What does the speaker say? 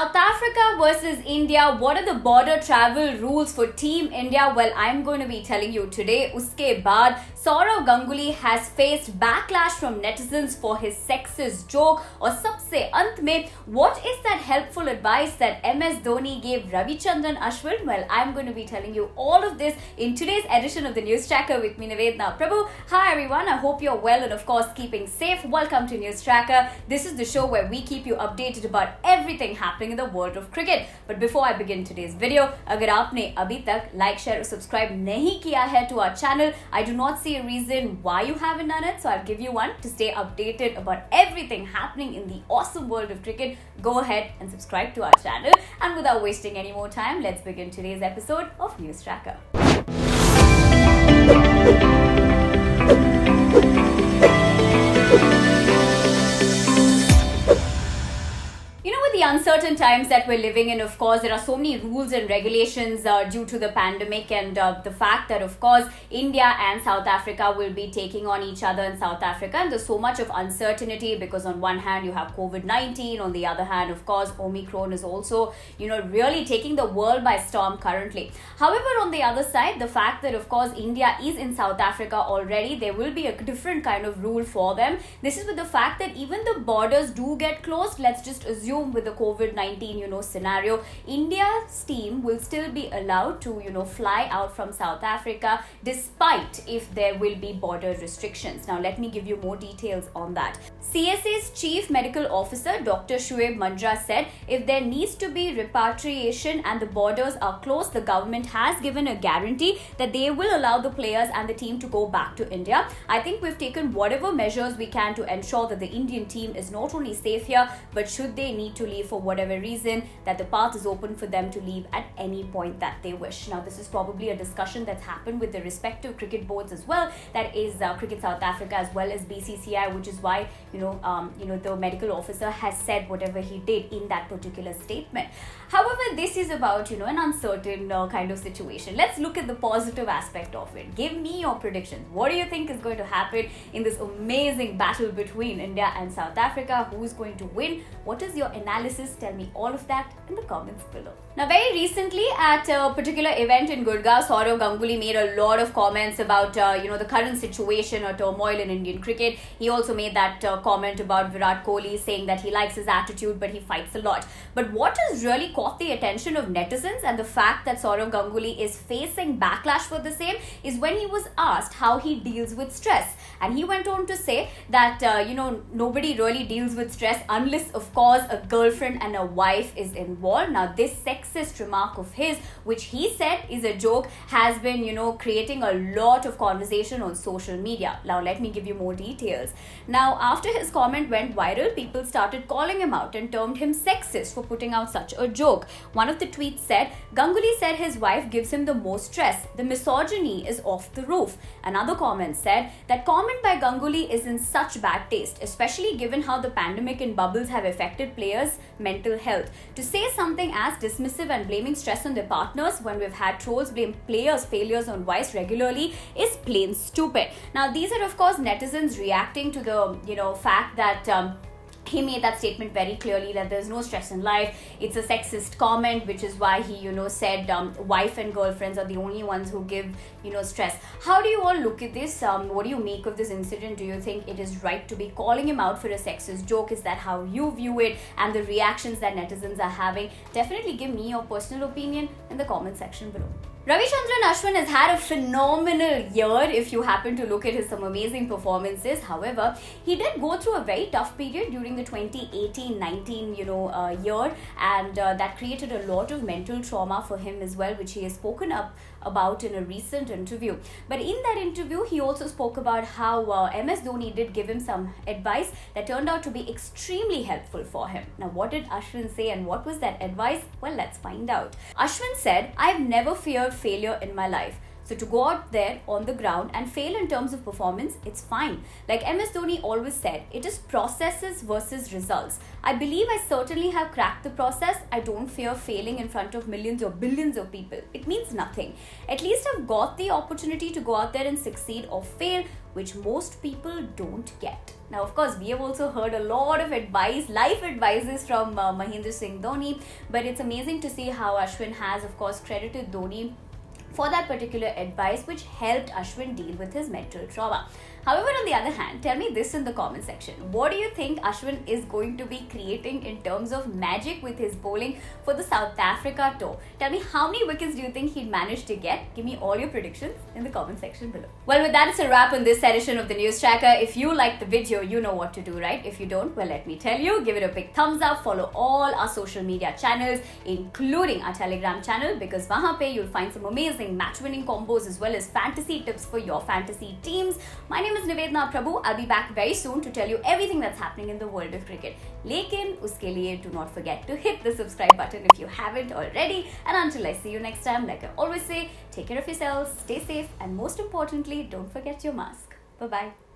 South Africa versus India. What are the border travel rules for Team India? Well, I'm going to be telling you today. Uske baad, Sourav Ganguly has faced backlash from netizens for his sexist joke. Or sabse ant mein, what is that helpful advice that MS Dhoni gave Ravichandran Ashwin? Well, I'm going to be telling you all of this in today's edition of the News Tracker with me, Nivedna Prabhu. Hi everyone, I hope you're well and of course keeping safe. Welcome to News Tracker. This is the show where we keep you updated about everything happening in the world of cricket. But before I begin today's video, agar aapne abhi tak like, share or subscribe nahi kiya hai to our channel, I do not see a reason why you haven't done it. So I'll give you one to stay updated about everything happening in the awesome world of cricket. Go ahead and subscribe to our channel. And without wasting any more time, let's begin today's episode of News Tracker. With the uncertain times that we're living in, of course, there are so many rules and regulations due to the pandemic and the fact that, of course, India and South Africa will be taking on each other in South Africa. And there's so much of uncertainty because on one hand, you have COVID-19. On the other hand, of course, Omicron is also, really taking the world by storm currently. However, on the other side, the fact that, of course, India is in South Africa already, there will be a different kind of rule for them. This is with the fact that even the borders do get closed. Let's just assume with the COVID-19, scenario, India's team will still be allowed to, fly out from South Africa despite if there will be border restrictions. Now, let me give you more details on that. CSA's Chief Medical Officer, Dr. Shoaib Manjra said, if there needs to be repatriation and the borders are closed, the government has given a guarantee that they will allow the players and the team to go back to India. I think we've taken whatever measures we can to ensure that the Indian team is not only safe here, but should they need to leave for whatever reason, that the path is open for them to leave at any point that they wish. Now, this is probably a discussion that's happened with the respective cricket boards as well, that is Cricket South Africa as well as BCCI, which is why the medical officer has said whatever he did in that particular statement. However, this is about an uncertain kind of situation. Let's look at the positive aspect of it. Give me your predictions. What do you think is going to happen in this amazing battle between India and South Africa? Who is going to win? What is your analysis? Tell me all of that in the comments below. Now, very recently at a particular event in Gurgaon, Sourav Ganguly made a lot of comments about the current situation or turmoil in Indian cricket. He also made that comment about Virat Kohli, saying that he likes his attitude but he fights a lot. But what has really caught the attention of netizens and the fact that Sourav Ganguly is facing backlash for the same is when he was asked how he deals with stress. And he went on to say that, nobody really deals with stress unless, of course, a girlfriend and a wife is involved. Now, this sexist remark of his, which he said is a joke, has been, creating a lot of conversation on social media. Now, let me give you more details. Now, after his comment went viral, people started calling him out and termed him sexist for putting out such a joke. One of the tweets said, Ganguly said his wife gives him the most stress. The misogyny is off the roof. Another comment said that comment by Ganguly is in such bad taste, especially given how the pandemic and bubbles have affected players' mental health. To say something as dismissive and blaming stress on their partners when we've had trolls blame players' failures on wives regularly is plain stupid. Now, these are of course netizens reacting to the fact that he made that statement very clearly that there's no stress in life. It's a sexist comment, which is why he, said wife and girlfriends are the only ones who give, stress. How do you all look at this? What do you make of this incident? Do you think it is right to be calling him out for a sexist joke? Is that how you view it? And the reactions that netizens are having? Definitely give me your personal opinion in the comment section below. Ravichandran Ashwin has had a phenomenal year if you happen to look at some amazing performances. However, he did go through a very tough period during the 2018-19 year, and that created a lot of mental trauma for him as well, which he has spoken up about in a recent interview. But in that interview, he also spoke about how MS Dhoni did give him some advice that turned out to be extremely helpful for him. Now, what did Ashwin say and what was that advice? Well, let's find out. Ashwin said, I've never feared failure in my life. So So to go out there on the ground and fail in terms of performance, it's fine. Like MS Dhoni always said, it is processes versus results. I believe I certainly have cracked the process. I don't fear failing in front of millions or billions of people. It means nothing. At least I've got the opportunity to go out there and succeed or fail, which most people don't get. Now, of course, we have also heard a lot of advice, life advices from Mahendra Singh Dhoni, but it's amazing to see how Ashwin has, of course, credited Dhoni for that particular advice, which helped Ashwin deal with his mental trauma. However, on the other hand, tell me this in the comment section. What do you think Ashwin is going to be creating in terms of magic with his bowling for the South Africa tour? Tell me how many wickets do you think he'd manage to get? Give me all your predictions in the comment section below. Well, with that, it's a wrap on this edition of the News Tracker. If you liked the video, you know what to do, right? If you don't, well, let me tell you, give it a big thumbs up, follow all our social media channels, including our Telegram channel, because wahan pe you'll find some amazing match-winning combos as well as fantasy tips for your fantasy teams. My name is Nivedna Prabhu. I'll be back very soon to tell you everything that's happening in the world of cricket. Lekin, uske liye, do not forget to hit the subscribe button if you haven't already. And until I see you next time, like I always say, take care of yourselves, stay safe, and most importantly, don't forget your mask. Bye-bye.